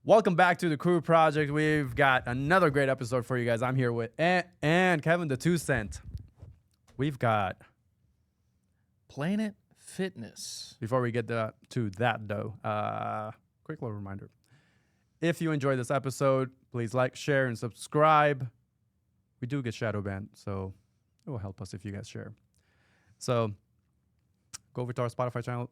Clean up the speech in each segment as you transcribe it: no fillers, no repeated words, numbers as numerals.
Welcome back to the Crew Project. We've got another great episode for you guys. I'm here with and Kevin the 2 Cent. We've got Planet Fitness. Before we get to that though, quick little reminder. If you enjoyed this episode, please like, share, and subscribe. We do get shadow banned, so it will help us if you guys share. So go over to our Spotify channel,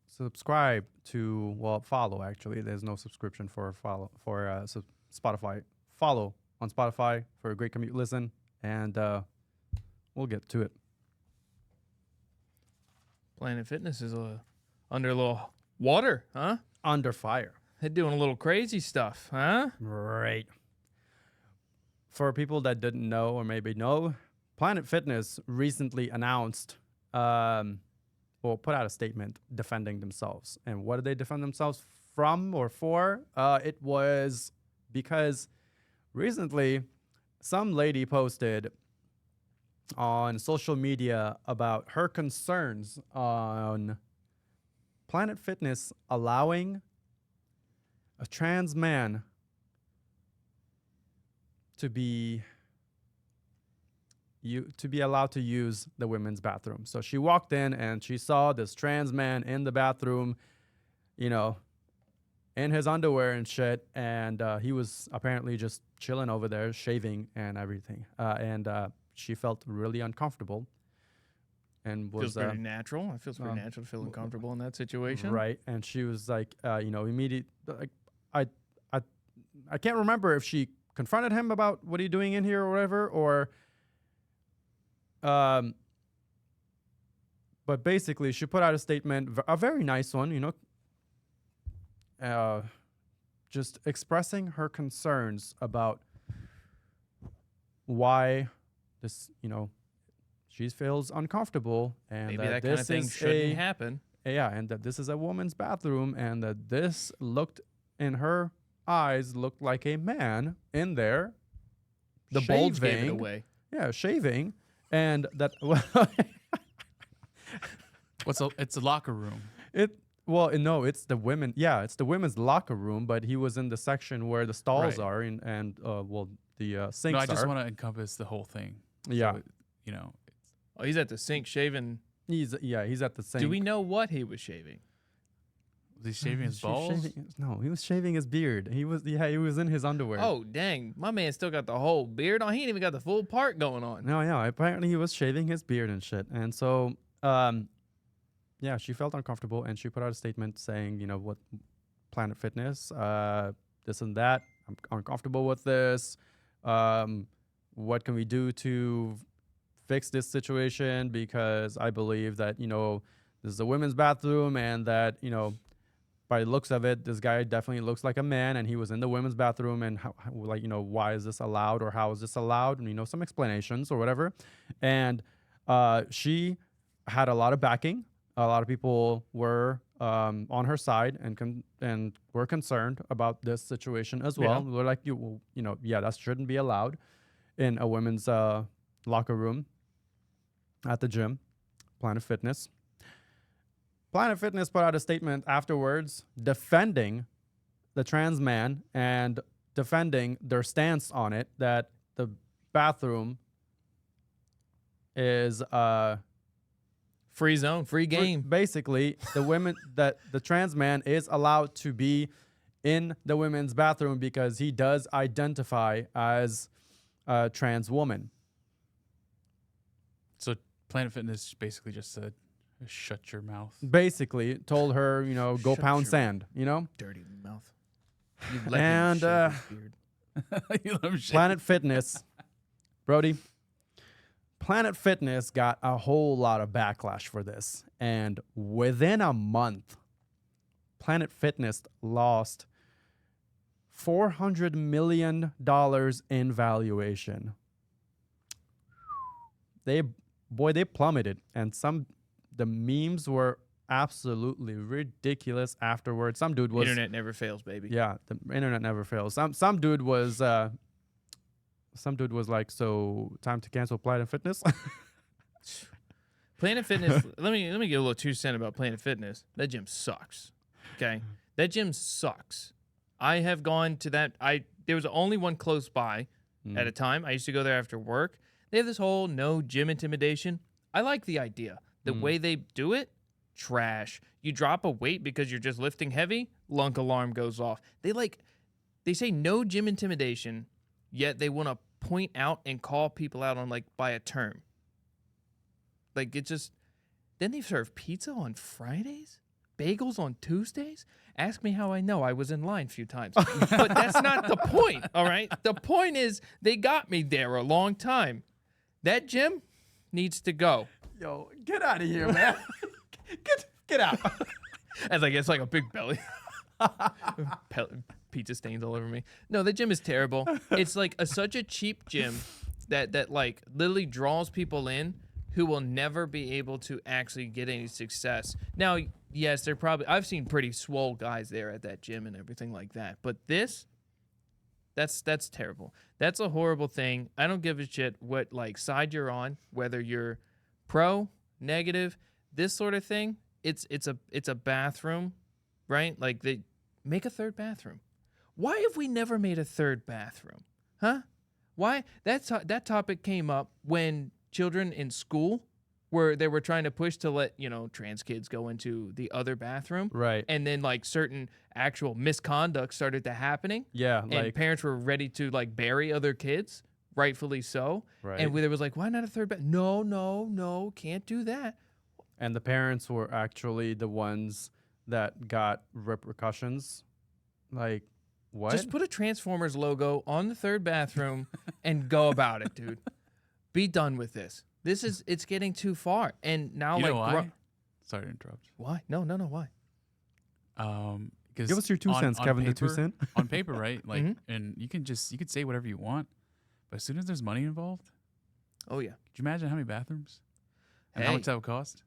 subscribe to, follow actually. There's no subscription for Spotify. Follow on Spotify for a great commute listen, and we'll get to it. Planet Fitness is under a little water, huh? Under fire. They're doing a little crazy stuff, huh? Right. For people that didn't know or maybe know, Planet Fitness recently announced, put out a statement defending themselves. And what did they defend themselves from or for? It was because recently some lady posted on social media about her concerns on Planet Fitness allowing a trans man to be allowed to use the women's bathroom. So she walked in and she saw this trans man in the bathroom, in his underwear and shit, and he was apparently just chilling over there, shaving and everything. And she felt really uncomfortable. And was feels very natural. It feels very natural to feel uncomfortable in that situation. Right. And she was like, immediate. Like, I can't remember if she confronted him about what are you doing in here or whatever, or but basically she put out a statement, a very nice one, just expressing her concerns about why this, she feels uncomfortable, and maybe that kind of thing shouldn't happen. Yeah, and that this is a woman's bathroom, and that this in her eyes looked like a man in there. The Shave gave it bulging, away. yeah, shaving, and that. It's a locker room. No, it's the women. Yeah, it's the women's locker room, but he was in the section where the stalls Right. are, and the sinks No, are. I just want to encompass the whole thing. Yeah. So, Oh, he's at the sink shaving. He's at the sink. Do we know what he was shaving? was he shaving his She balls? No, he was shaving his beard. He was in his underwear. Oh, dang. My man still got the whole beard on. He ain't even got the full part going on. No, yeah. Apparently he was shaving his beard and shit. And so, she felt uncomfortable, and she put out a statement saying, what Planet Fitness, this and that. I'm uncomfortable with this. What can we do to fix this situation? Because I believe that, this is a women's bathroom, and that, by the looks of it, this guy definitely looks like a man, and he was in the women's bathroom, and why is this allowed, or how is this allowed? And, some explanations or whatever. And she had a lot of backing. A lot of people were on her side and were concerned about this situation as well. Yeah. We're like, that shouldn't be allowed in a women's locker room at the gym, Planet Fitness. Planet Fitness put out a statement afterwards defending the trans man and defending their stance on it, that the bathroom is Free zone, free game. basically, the trans man is allowed to be in the women's bathroom because he does identify as a trans woman. So Planet Fitness basically just said, "Shut your mouth." Basically, told her, go Shut pound your sand, Dirty mouth. You let And, him shave his beard. You let him shave. Planet Fitness, Brody. Planet Fitness got a whole lot of backlash for this, and within a month, Planet Fitness lost $400 million in valuation. They plummeted, and the memes were absolutely ridiculous afterwards. Some dude was Internet never fails, baby. Yeah, the internet never fails. Some dude was like, so time to cancel Planet Fitness. Planet Fitness. let me give a little 2 cents about Planet Fitness. That gym sucks. Okay, that gym sucks. I have gone to that. There was only one close by Mm. at a time. I used to go there after work. They have this whole no gym intimidation. I like the idea. The Mm. way they do it, trash. You drop a weight because you're just lifting heavy, lunk alarm goes off. They say no gym intimidation, yet they want to point out and call people out on by a term. Like it just. Then they serve pizza on Fridays, bagels on Tuesdays. Ask me how I know. I was in line a few times. But that's not the point, all right? The point is they got me there a long time. That gym needs to go. Yo, get out of here, man. get out. As I guess like a big belly. Pizza stains all over me. No, the gym is terrible. It's like such a cheap gym that like literally draws people in who will never be able to actually get any success. Now, yes, they're probably I've seen pretty swole guys there at that gym and everything like that. But that's terrible. That's a horrible thing. I don't give a shit what side you're on, whether you're pro, negative, this sort of thing. It's a bathroom, right? Like they make a third bathroom. Why have we never made a third bathroom? Huh? Why that topic came up when children in school where they were trying to push to let, trans kids go into the other bathroom. Right. And then certain actual misconduct started to happening. Yeah. And parents were ready to bury other kids, rightfully so. Right. And there was why not a third bathroom? No, can't do that. And the parents were actually the ones that got repercussions. Like, what? Just put a Transformers logo on the third bathroom and go about it, dude. Be done with this. It's getting too far. And now You know why? Sorry to interrupt. Why? No, why? Because Give us your 2 cents, Kevin, the 2 cent. On paper, right? Mhm. And you could say whatever you want, but as soon as there's money involved, Oh yeah. could you imagine how many bathrooms and how Hey. much that would cost?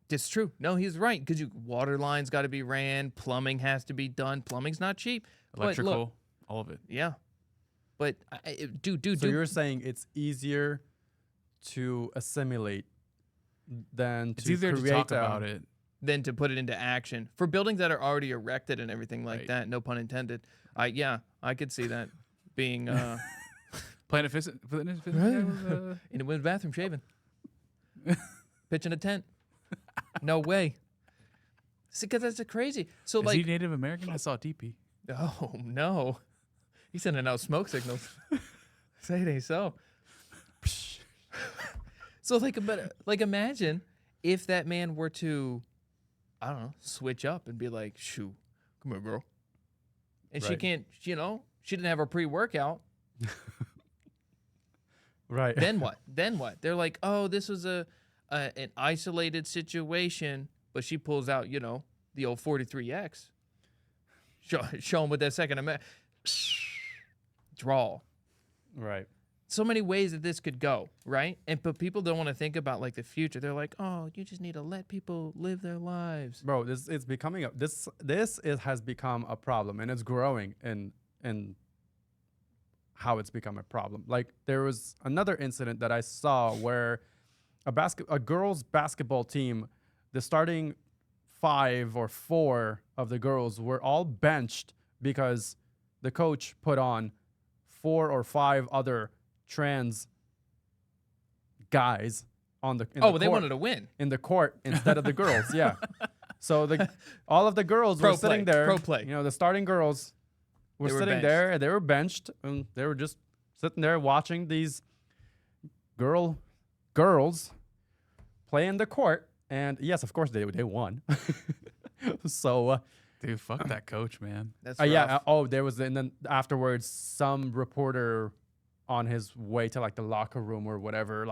It's true. No, he's right. Because water lines got to be ran. Plumbing has to be done. Plumbing's not cheap. But look- Electrical, all of it. Yeah. But dude. So you're saying it's easier to assimilate than It's to easier create to talk about it. Then to put it into action for buildings that are already erected and everything like Right. that. No pun intended. I could see that being Planet Fitness guy was, in the women's bathroom shaving, pitching a tent. No way. Because that's crazy. So is he Native American? I saw a teepee. oh no, he's sending out smoke signals. Say it ain't so. So but imagine if that man were to, I don't know, switch up and be like, "Shoo, come here, girl," and she Right. can't, she didn't have her pre-workout. Right. Then what? They're like, "Oh, this was an isolated situation," but she pulls out, the old 43X. Show him with that second amendment. Draw. Right. So many ways that this could go, right? But people don't want to think about the future. They're like, "Oh, you just need to let people live their lives." Bro, this has become a problem, and it's growing in how it's become a problem. Like there was another incident that I saw where a girls basketball team, the starting 5 or 4 of the girls were all benched because the coach put on 4 or 5 other trans guys in the They court, wanted to win. in the court instead of the girls. Yeah. So all of the girls Pro were sitting play, there. pro play. The starting girls were They were sitting benched. there. They were benched, and they were just sitting there watching these girls play in the court. And yes, of course they won. So Dude, fuck that coach, man. That's yeah. rough. There was, and then afterwards, some reporter on his way to the locker room or whatever,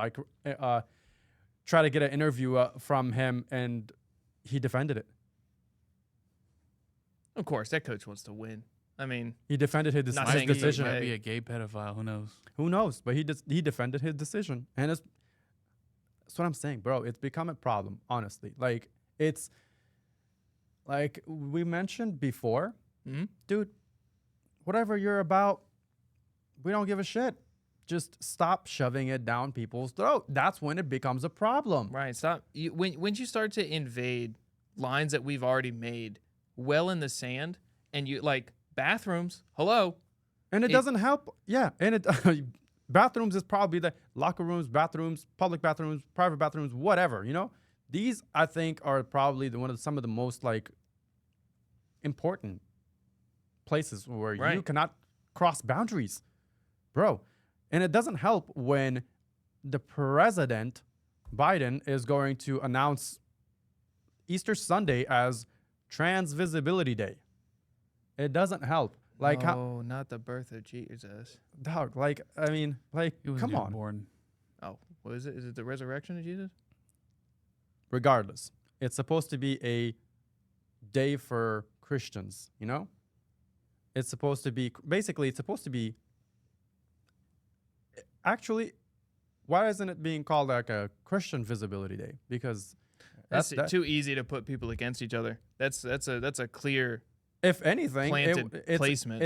try to get an interview from him, and he defended it. Of course, that coach wants to win. I mean, He defended his Not Might saying be, he- decision. might be a gay pedophile. Who knows? Who knows? But he defended his decision, and that's what I'm saying, bro. It's become a problem, honestly. It's like we mentioned before, mhm. dude. Whatever you're about, we don't give a shit. Just stop shoving it down people's throat. That's when it becomes a problem. Right. Stop. When you start to invade lines that we've already made well in the sand, and you bathrooms. Hello. And it It- doesn't help. Yeah, and it bathrooms is probably the locker rooms, bathrooms, public bathrooms, private bathrooms, whatever. These I think are probably some of the most like important places where you Right. cannot cross boundaries, bro. And it doesn't help when the president Biden is going to announce Easter Sunday as Trans Visibility Day. It doesn't help. Like how, no, not the birth of Jesus. dog. Like I mean, like He was come on. born. Oh, what is it? Is it the resurrection of Jesus? Regardless, it's supposed to be a day for Christians. It's supposed to be basically. It's supposed to be. Actually, why isn't it being called like a Christian Visibility Day? Because That's that- too easy to put people against each other. That's a clear if anything, planted it's placement.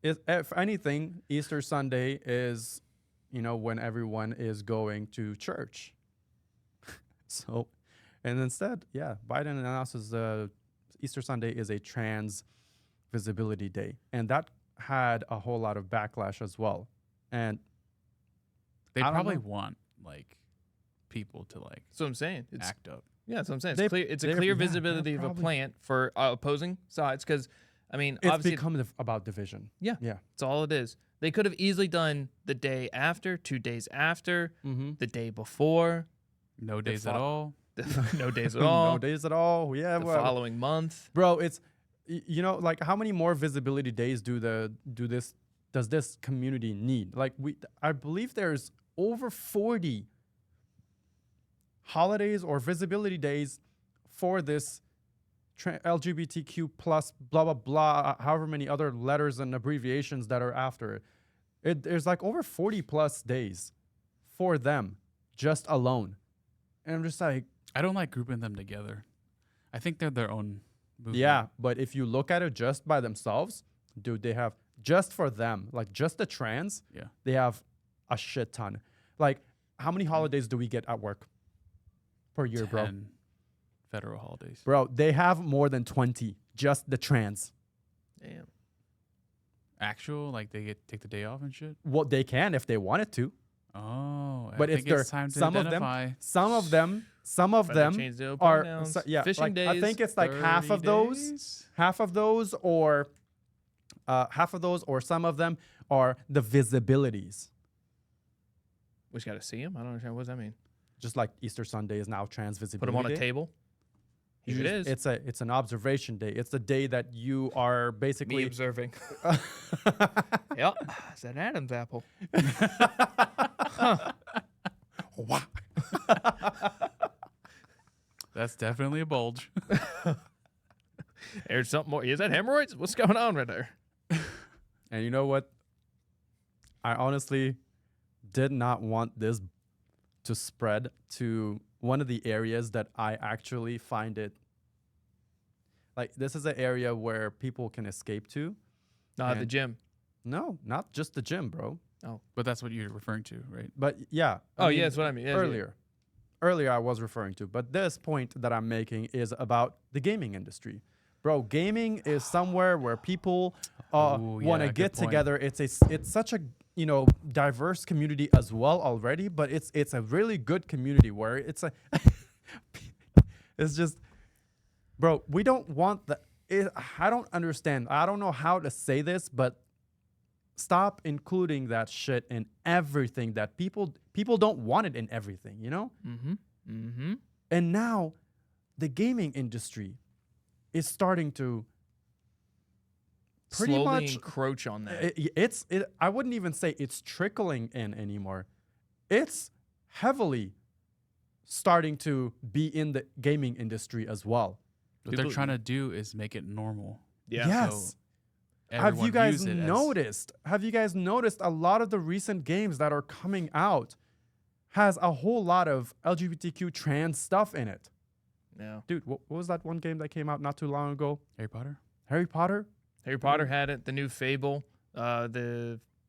if anything, Easter Sunday is, when everyone is going to church. So, and instead, yeah, Biden announces Easter Sunday is a Trans Visibility Day, and that had a whole lot of backlash as well. And They I don't probably know. want like people to like That's what I'm saying. It's act up. yeah, that's what I'm saying. They- It's clear. It's a they're- clear yeah, they're visibility of a probably- plant for opposing sides. Because I mean, it's obviously, become about division. Yeah. Yeah. that's all it is. They could have easily done the day after, 2 days after, Mm-hmm. the day before, No days at fo- all. no days at all, No days at all. Yeah. the Well, following month. bro, it's like how many more visibility days does this community need? Like I believe there's over 40 holidays or visibility days for this LGBTQ plus blah blah blah, however many other letters and abbreviations that are after it. There's like over 40 plus days for them just alone, and I'm just like, I don't like grouping them together. I think they're their own movement. yeah, but if you look at it just by themselves, dude, they have just for them, like just the trans, Yeah. they have a shit ton. Like, how many holidays do we get at work per year, bro? 10 federal holidays. Bro, they have more than 20, just the trans. Damn. Actual, like they take the day off and shit. Well, they can if they wanted to. Oh, But I if think they're it's time to some of them, identify. some of Why they them changed the are pronouns. yeah. Fishing Like, days. I think it's like half 30 of those. days? Half of those or some of them are the visibilities. We just got to see him. I don't understand. What does that mean? Just like Easter Sunday is now trans Put visibility him on a day. table. You Here it just- is. It's an observation day. It's the day that you are Me basically observing. Yep. It's an Adam's apple. Wow. That's definitely a bulge. There's something more. Is that hemorrhoids? What's going on right there? And you know what? I honestly did not want this to spread to one of the areas that I actually find it like this is an area where people can escape to. Not the And- gym. No, not just the gym, bro. But that's what you're referring to, right? But yeah. Oh, yeah, that's what I mean. Yeah, yeah. Earlier I was referring to, but this point that I'm making is about the gaming industry. Bro, gaming is somewhere where people Ooh, want to yeah, get good point. together. It's such a diverse community as well already, but it's a really good community where it's it's just, bro, we don't want I don't understand. I don't know how to say this, but stop including that shit in everything that people don't want it in everything, Mm-hmm. Mm-hmm. And now the gaming industry is starting to pretty Slowly much encroach on that. I wouldn't even say it's trickling in anymore. It's heavily starting to be in the gaming industry as well. What they're People- trying to do is make it normal. yeah. Yes. Have Everyone you guys views it as- noticed? Have you guys noticed a lot of the recent games that are coming out has a whole lot of LGBTQ trans stuff in it? Yeah. Dude, what was that one game that came out not too long ago? Harry Potter? Harry Potter? Harry Potter had it. The new Fable.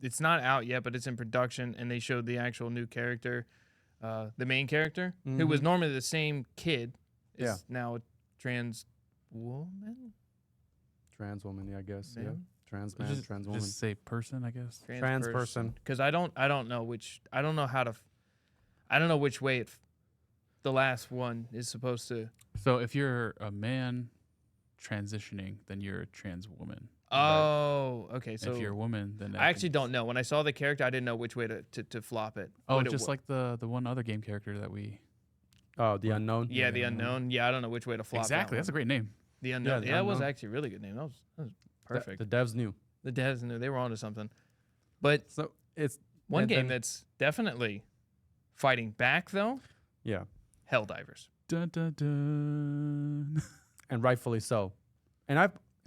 It's not out yet, but it's in production, and they showed the actual new character, the main character, who was Mhm. normally the same kid, is Yeah. now a trans woman. Trans woman, yeah, I guess. Yeah. Man? trans man, trans woman, Just say person, I guess. trans person. Because I don't know which I don't know how to I don't know which way the last one is supposed to. So if you're a man transitioning, then you're a trans woman. Oh, okay. So If you're a woman, then that I actually can- don't know. When I saw the character, I didn't know which way to flop it. Oh, what it just wa- like the one other game character that we. Oh, the unknown. yeah, the unknown. Yeah, I don't know which way to flop. Exactly, that that's a one. great name. The unknown. the Yeah, it was unknown. actually a really good name. That was perfect. The devs knew. The devs knew they were onto something. But So it's one and game then- that's definitely fighting back though, yeah, Helldivers. Dun, dun, dun. and rightfully so. And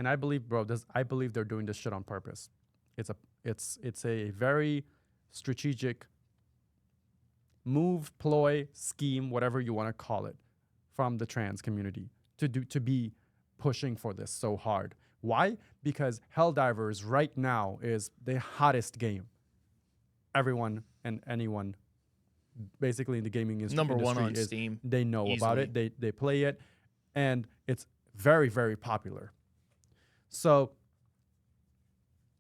I believe, bro, I believe they're doing this shit on purpose. It's a very strategic move, ploy, scheme, whatever you want to call it, from the trans community to be pushing for this so hard. Why? Because Helldivers right now is the hottest game. Everyone and anyone basically in the gaming Number one industry on is, Steam. they know about it. They play it, and it's very, very popular. So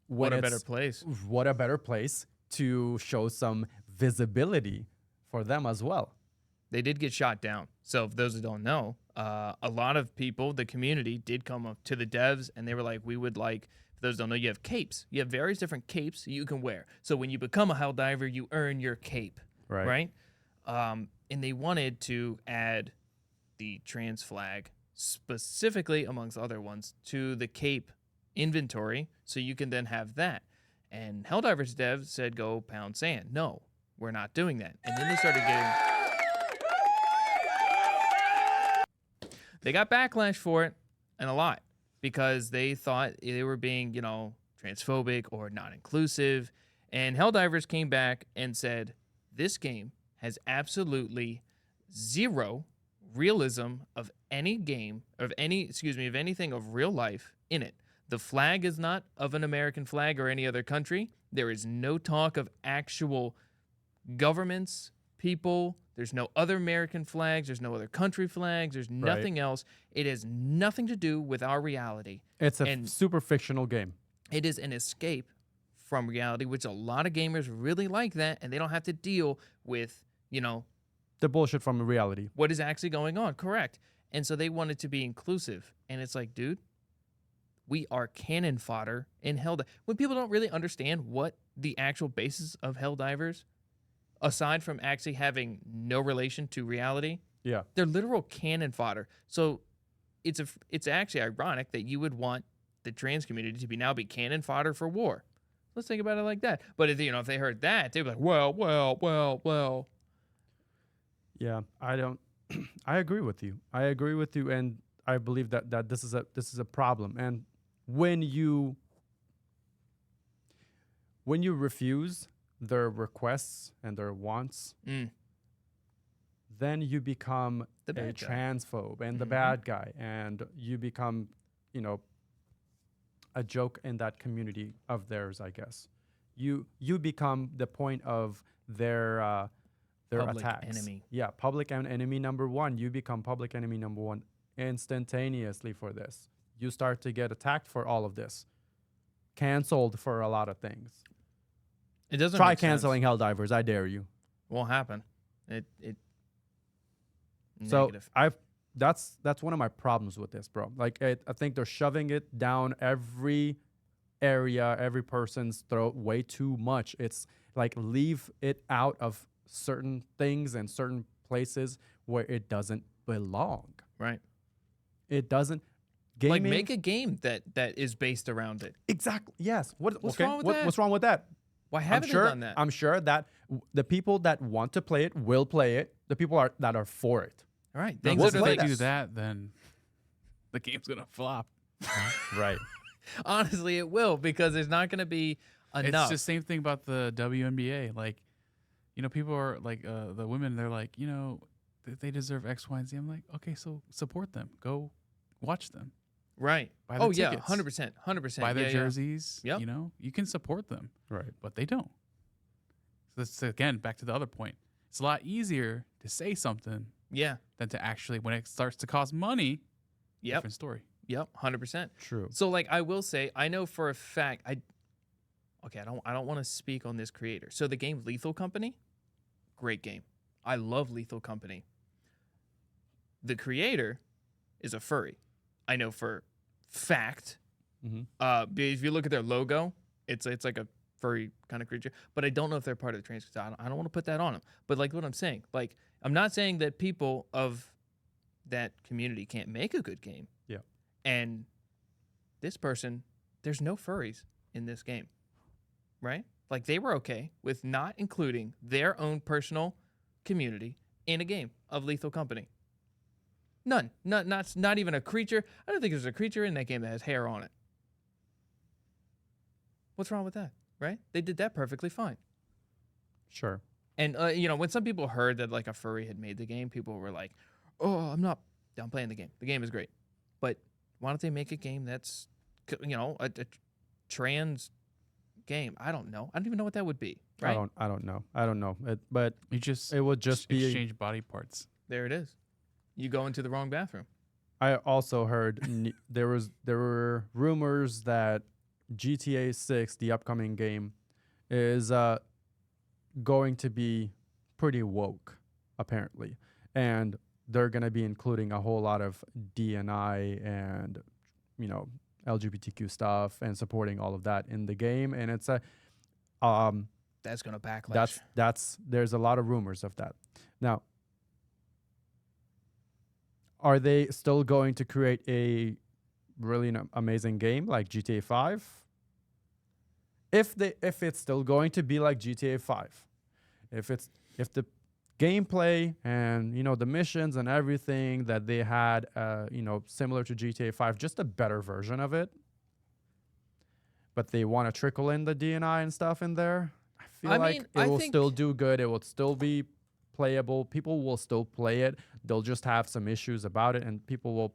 What when a better it's- place. what a better place to show some visibility for them as well. They did get shot down. So for those who don't know, a lot of people, the community, did come up to the devs and they were like, we would like, for those who don't know, you have capes. You have various different capes you can wear. So when you become a Helldiver, you earn your cape, right? And they wanted to add the trans flag specifically, amongst other ones, to the cape inventory so you can then have that. And Helldivers devs said, go pound sand. No, we're not doing that. And then they started getting... They got backlash for it, and a lot, because they thought they were being, transphobic or not inclusive. And Helldivers came back and said, this game has absolutely zero realism of any game, of anything of real life in it. The flag is not of an American flag or any other country. There is no talk of actual governments, people. There's no other American flags. There's no other country flags. There's nothing else. It has nothing to do with our reality. It's a And- super fictional game. It is an escape from reality, which a lot of gamers really like that, and they don't have to deal with, The bullshit from reality. what is actually going on. Correct. And so they wanted to be inclusive. And it's like, dude, we are cannon fodder in Helldivers. When people don't really understand what the actual basis of Helldivers, aside from actually having no relation to reality, Yeah. they're literal cannon fodder. So it's actually ironic that you would want the trans community to be cannon fodder for war. Let's think about it like that. But if they heard that, they'd be like, well. Yeah, I don't. I agree with you. And I believe that this is a problem. And when you refuse their requests and their wants, then you become The a bad guy. transphobe and the Mhm. bad guy, and you become, a joke in that community of theirs. I guess you become the point of their Public attacks. enemy. Yeah, public enemy number one. You become public enemy number one instantaneously for this. You start to get attacked for all of this, canceled for a lot of things. It doesn't Try make sense. canceling Helldivers. I dare you. Won't happen. It So negative. that's one of my problems with this, bro. Like I think they're shoving it down every area, every person's throat way too much. It's like leave it out of certain things and certain places where it doesn't belong. Right. It doesn't. Gaming, Like make a game that is based around it. exactly. Yes. What's wrong with that? What's wrong with that? Why haven't I'm sure, they done that? I'm sure that the people that want to play it will play it. The people that are for it. All right. Now, Things we'll that if are play they like, do that, then the game's gonna flop. Right. honestly, it will, because there's not going to be enough. It's the same thing about the WNBA. Like, people are like, the women, they're like, they deserve X, Y, and Z. I'm like, okay, so support them. Go watch them. right. Buy their Oh, yeah. tickets. 100%. 100%. Buy their yeah, yeah. jerseys. Yep. You can support them, Right. but they don't. So that's, again, back to the other point. It's a lot easier to say something Yeah. than to actually, when it starts to cost money, Yep. different story. Yep, 100%. True. So like I will say, I know for a fact I don't want to speak on this creator. So the game Lethal Company, great game. I love Lethal Company. The creator is a furry. I know for fact. Mm-hmm. If you look at their logo, it's like a furry kind of creature. But I don't know if they're part of the trans. I don't want to put that on them. But like what I'm saying, like I'm not saying that people of that community can't make a good game. Yeah. And this person, there's no furries in this game, right? Like they were okay with not including their own personal community in a game of Lethal Company. None. Not even a creature. I don't think there's a creature in that game that has hair on it. What's wrong with that, right? They did that perfectly fine. Sure. And, when some people heard that like a furry had made the game, people were like, oh, I'm playing the game. The game is great. But why don't they make a game that's, a trans game? I don't know. I don't even know what that would be, right? I don't know. But You just it would just be. exchange body parts. There it is. You go into the wrong bathroom. I also heard there were rumors that GTA 6, the upcoming game, is going to be pretty woke, apparently, and they're going to be including a whole lot of DNI and LGBTQ stuff and supporting all of that in the game, and it's a That's going to backlash. there's a lot of rumors of that. Now, are they still going to create a really amazing game like GTA 5? If it's still going to be like GTA 5, if the gameplay and the missions and everything that they had similar to GTA 5, just a better version of it, but they want to trickle in the DNI and stuff in there, I feel like it will still do good. It will still be playable. People will still play it. They'll just have some issues about it, and people will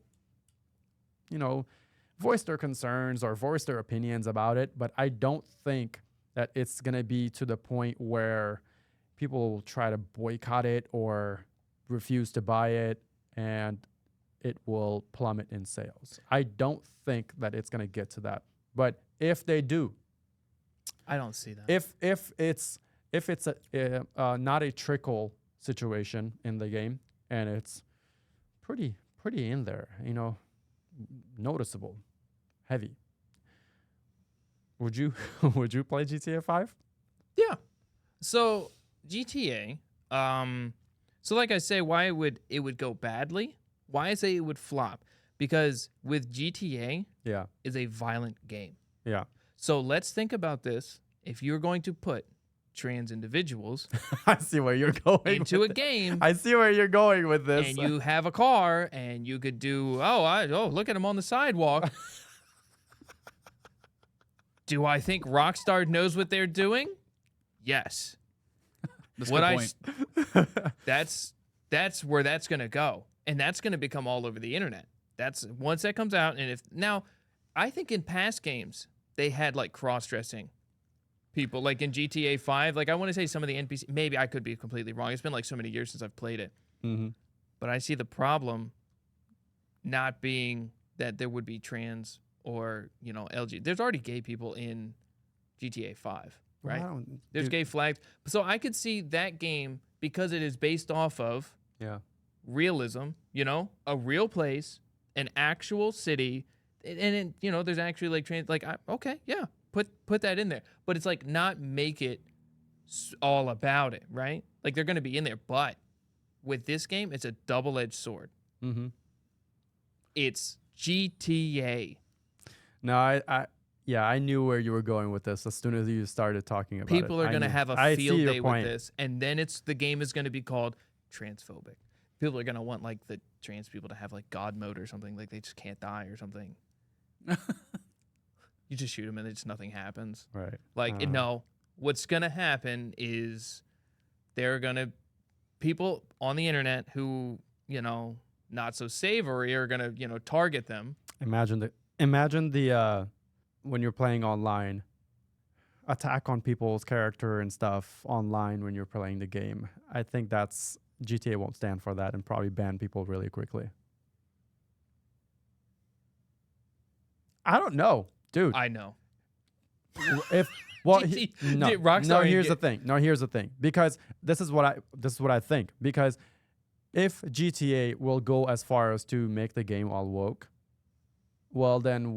voice their concerns or voice their opinions about it. But I don't think that it's going to be to the point where people will try to boycott it or refuse to buy it, and it will plummet in sales. I don't think that it's going to get to that. But if they do, I don't see that. if it's not a trickle situation in the game, and it's pretty in there, noticeable, heavy, would you play GTA 5? Yeah. So GTA, so like I say, why it would go badly? Why I say it would flop? Because with GTA, Yeah. is a violent game. Yeah. So let's think about this. If you're going to put trans individuals I see where you're going into with a game, I see where you're going with this. and you have a car, and you could do, look at him on the sidewalk. Do I think Rockstar knows what they're doing? Yes. That's a good point. That's where that's gonna go, and that's gonna become all over the internet. That's once that comes out, and I think in past games they had like cross-dressing people, like in GTA 5. Like I want to say some of the NPC, maybe I could be completely wrong. It's been like so many years since I've played it, Mm-hmm. but I see the problem not being that there would be trans or LG. There's already gay people in GTA 5, right? There's gay flags. So I could see that game, because it is based off of Yeah. realism, a real place, an actual city, and there's actually like trans, like okay, yeah, put that in there. But it's like not make it all about it, right? Like they're going to be in there, but with this game, it's a double-edged sword. Mm-hmm. It's GTA. No, I knew where you were going with this as soon as you started talking about it. People are going to have a I see field your day point. with this, and then the game is going to be called transphobic. People are going to want like the trans people to have like God mode or something, like they just can't die or something. You just shoot them and nothing happens. Right. Like no, what's going to happen is people on the internet who not so savory are going to target them. Imagine the when you're playing online, attack on people's character and stuff online when you're playing the game. I think that's GTA won't stand for that and probably ban people really quickly. I don't know, dude. I know. If well, no, Dude, Rockstar no. ain't Here's the get- thing. No, here's the thing. Because this is what I think. Because if GTA will go as far as to make the game all woke, well, then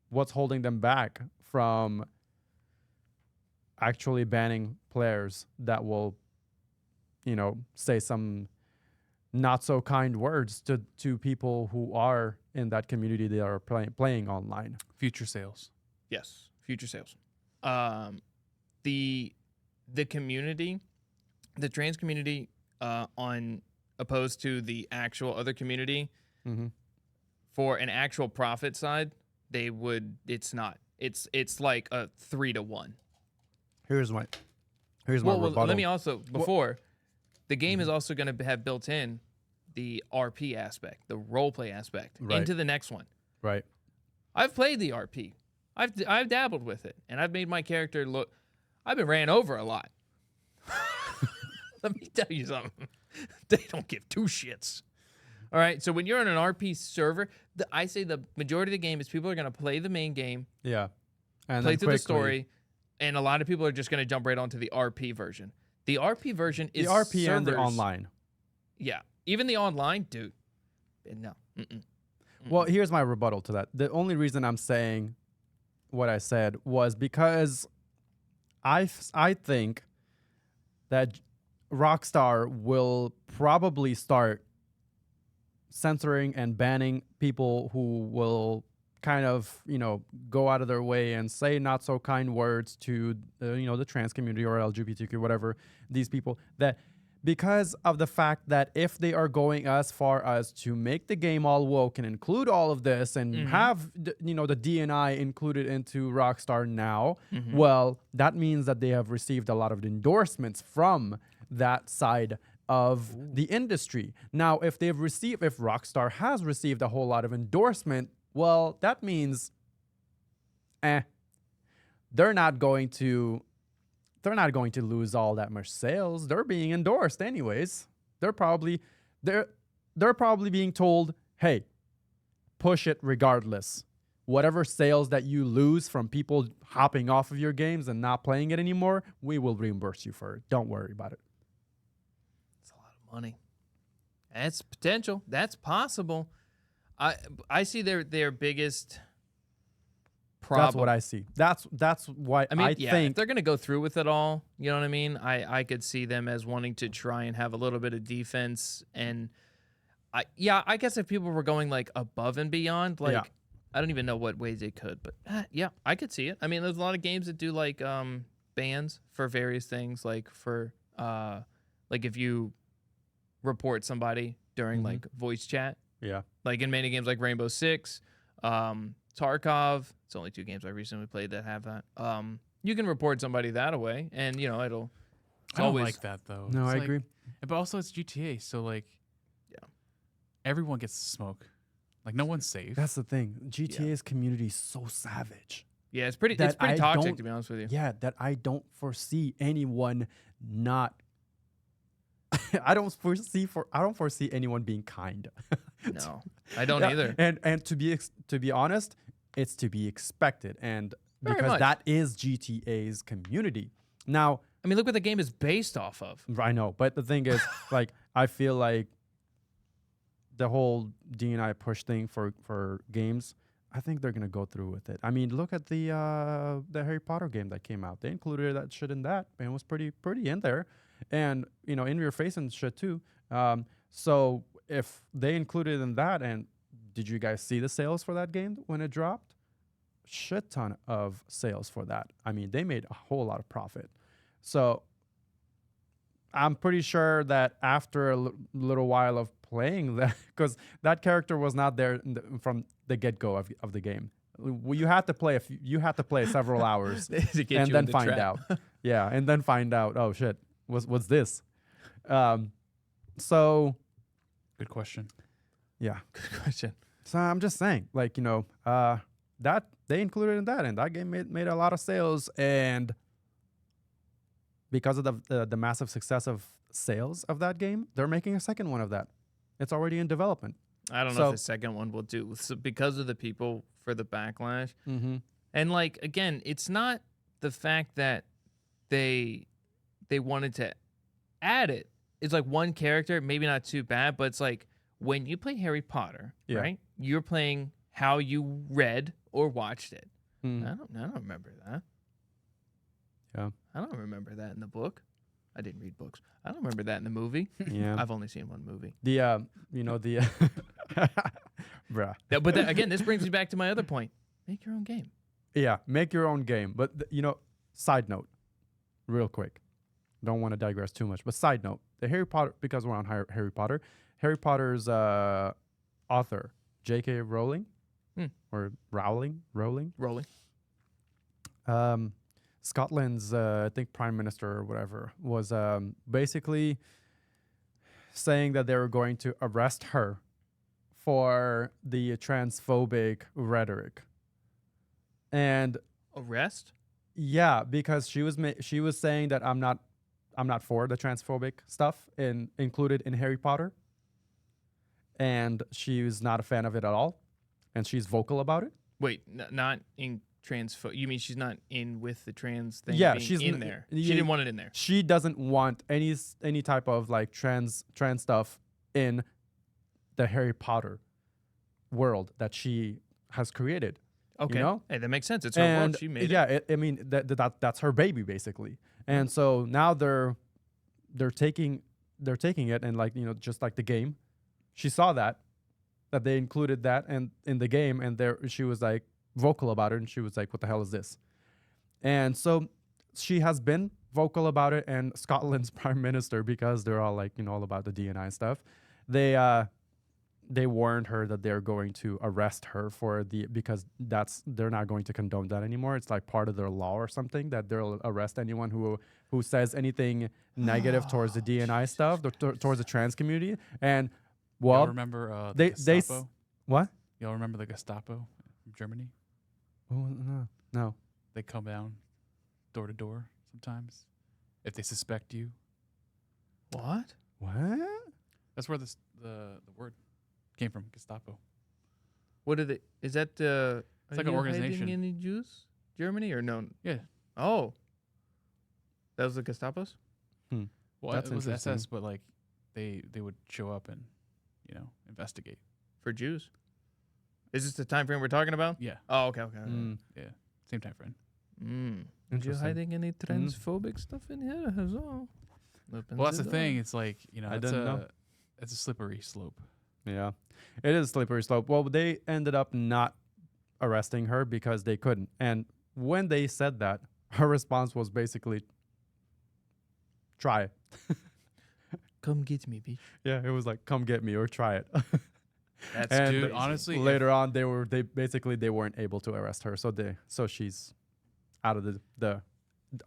what's holding them back from actually banning players that will, say some not so kind words to people who are in that community that are playing online. Future sales. Yes, future sales. The community, the trans community, on opposed to the actual other community, Mm-hmm. for an actual profit side, they would. It's not. It's like a 3-1. Here's my Well, rebuttal. let me also before the game is also going to have built in the RP aspect, the role play aspect Right. into the next one. Right. I've played the RP. I've dabbled with it, and I've made my character look. I've been ran over a lot. Let me tell you something. They don't give two shits. All right, so when you're on an RP server, I say the majority of the game is people are going to play the main game, Yeah. And play then through the quickly- story, and a lot of people are just going to jump right onto the RP version. The RP version is The RP and the servers- online. Yeah, even the online, dude. No. Mm-mm. Well, here's my rebuttal to that. The only reason I'm saying what I said was because I think that Rockstar will probably start censoring and banning people who will kind of, go out of their way and say not so kind words to, the trans community or LGBTQ, whatever, these people, that because of the fact that if they are going as far as to make the game all woke and include all of this and have, the DNI included into Rockstar now, well, that means that they have received a lot of endorsements from that side of the industry. Now, if Rockstar has received a whole lot of endorsement, well, that means, they're not going to lose all that much sales. They're being endorsed anyways. They're probably being told, hey, push it regardless. Whatever sales that you lose from people hopping off of your games and not playing it anymore, we will reimburse you for it. Don't worry about it. It's a lot of money. That's potential. That's possible. I see their biggest problem. That's what I see. That's why I mean, I if think they're gonna go through with it all, you know what I mean? I could see them as wanting to try and have a little bit of defense, and I guess if people were going like above and beyond, like Yeah. I don't even know what ways they could, but yeah, I could see it. I mean, there's a lot of games that do like bans for various things, like for like if you report somebody during like voice chat, yeah. like in many games like Rainbow Six, Tarkov. It's only 2 games I recently played that have that. You can report somebody that away, and it'll. It's I don't always like that though. No, It's I like- agree. But also it's GTA, so like, Yeah. everyone gets to smoke. Like no one's safe. That's the thing. GTA's community is so savage. Yeah, it's pretty. that It's pretty I toxic don't- to be honest with you. Yeah, that I don't foresee anyone not. I don't foresee anyone being kind. No, I don't Yeah, either. And to be honest, it's to be expected, and Very because much. that is GTA's community. Now, I mean, look what the game is based off of. I know, but the thing is, like, I feel like the whole DNI push thing for games, I think they're gonna go through with it. I mean, look at the Harry Potter game that came out. They included that shit in that, and it was pretty in there, and in your face and shit too. So if they included in that, and did you guys see the sales for that game when it dropped? Shit ton of sales for that. I mean, they made a whole lot of profit. So I'm pretty sure that after a little while of playing that, because that character was not there from the get-go of the game. You had to play several hours To get and you then in the find trap. out. Yeah, and then find out. Oh shit, what's this? So Good question. yeah. Good question. So I'm just saying, like, that they included in that, and that game made a lot of sales, and because of the massive success of sales of that game, they're making a second one of that. It's already in development. I don't know So- if the second one will do because of the people for the backlash. Mm-hmm. And like again, it's not the fact that they wanted to add it. It's like one character, maybe not too bad, but it's like when you play Harry Potter, Yeah. right? You're playing how you read or watched it. Mm. I don't remember that. Yeah. I don't remember that in the book. I didn't read books. I don't remember that in the movie. Yeah. I've only seen one movie. The bruh. But again, this brings me back to my other point. Make your own game. Yeah, make your own game. But side note, real quick. Don't want to digress too much, but side note, the Harry Potter, because we're on Harry Potter, Harry Potter's author, J.K. Rowling, or Rowling, Rolling. Scotland's I think Prime Minister or whatever was basically saying that they were going to arrest her for the transphobic rhetoric, and Arrest? yeah, because she was saying that I'm not for the transphobic stuff included in Harry Potter, and she was not a fan of it at all, and she's vocal about it. Wait, not in you mean she's not in with the trans thing? Yeah, being she's in n- there. y- She didn't want it in there. She doesn't want any type of like trans stuff in the Harry Potter world that she has created. Okay. know? Hey, that makes sense. It's her And world. She made yeah, it. I mean that's her baby basically. And so now they're taking it, and like just like the game, she saw that they included that and in the game, and there she was like vocal about it, and she was like, what the hell is this? And so she has been vocal about it, and Scotland's prime minister, because they're all like all about the D&I stuff, they warned her that they're going to arrest her because they're not going to condone that anymore. It's like part of their law or something, that they'll arrest anyone who says anything negative towards the D&I stuff, towards the trans community. And Y'all remember the Gestapo? What? Y'all remember the Gestapo from Germany? Oh no. They come down door to door sometimes if they suspect you. What? What? That's where the word came from, Gestapo. What did it? Is that the? It's like an organization. Any Jews? Germany or no? Yeah. Oh. That was the Gestapo's? Well, That's it was interesting. SS, but like they would show up and investigate. For Jews? Is this the time frame we're talking about? Yeah. Oh, okay. Mm. Yeah. Same time frame. Are you Interesting. hiding any transphobic stuff in here as well? Well, that's the thing. It's like I didn't know. It's a slippery slope. Yeah, it is a slippery slope. Well, they ended up not arresting her because they couldn't. And when they said that, her response was basically, try it. Come get me, bitch. Yeah, it was like, come get me or try it. That's And Dude, crazy. honestly, later on, they weren't able to arrest her. So she's out of the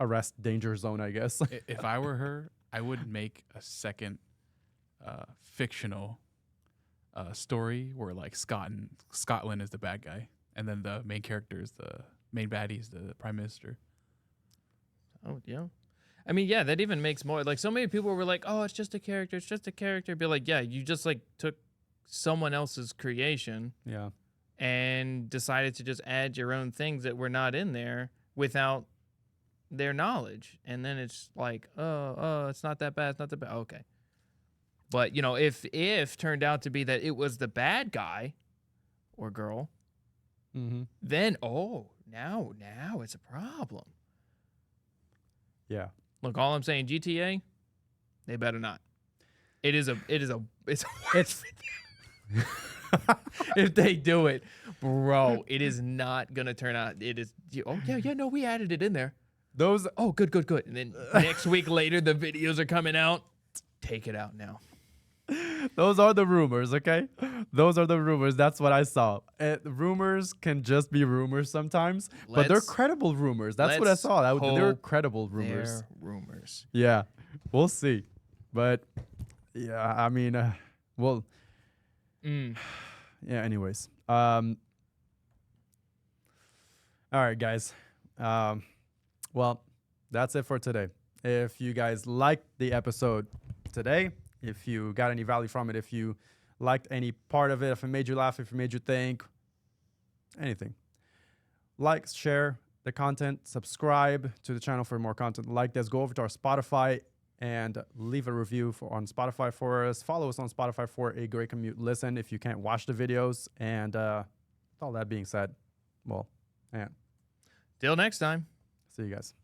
arrest danger zone, I guess. if I were her, I would make a second fictional story where like Scotland is the bad guy, and then the main character is the main baddie is the prime minister. Oh, yeah. I mean, yeah, that even makes more. Like, so many people were like, oh, it's just a character. It's just a character. Be like, yeah, you just like took someone else's creation Yeah. and decided to just add your own things that were not in there without their knowledge. And then it's like, oh, it's not that bad. It's not that bad. Okay. But, if turned out to be that it was the bad guy or girl, Mm-hmm. then, now it's a problem. Yeah. Look, all I'm saying, GTA, they better not. It's if they do it, bro, it is not gonna turn out. It is. Oh yeah, no, we added it in there. Those Oh, good. And then next week later, the videos are coming out. Take it out now. Those are the rumors, okay? Those are the rumors. That's what I saw. Rumors can just be rumors sometimes, but they're Let's- credible rumors. That's what I let's saw. They were hope credible rumors. They're rumors. Yeah, we'll see. But yeah, I mean, well, yeah. Anyways, all right, guys. Well, that's it for today. If you guys liked the episode today, if you got any value from it, if you liked any part of it, if it made you laugh, if it made you think, anything. Like, share the content, subscribe to the channel for more content like this. Go over to our Spotify and leave a review on Spotify for us. Follow us on Spotify for a great commute listen if you can't watch the videos. And with all that being said, well, and Till next time. see you guys.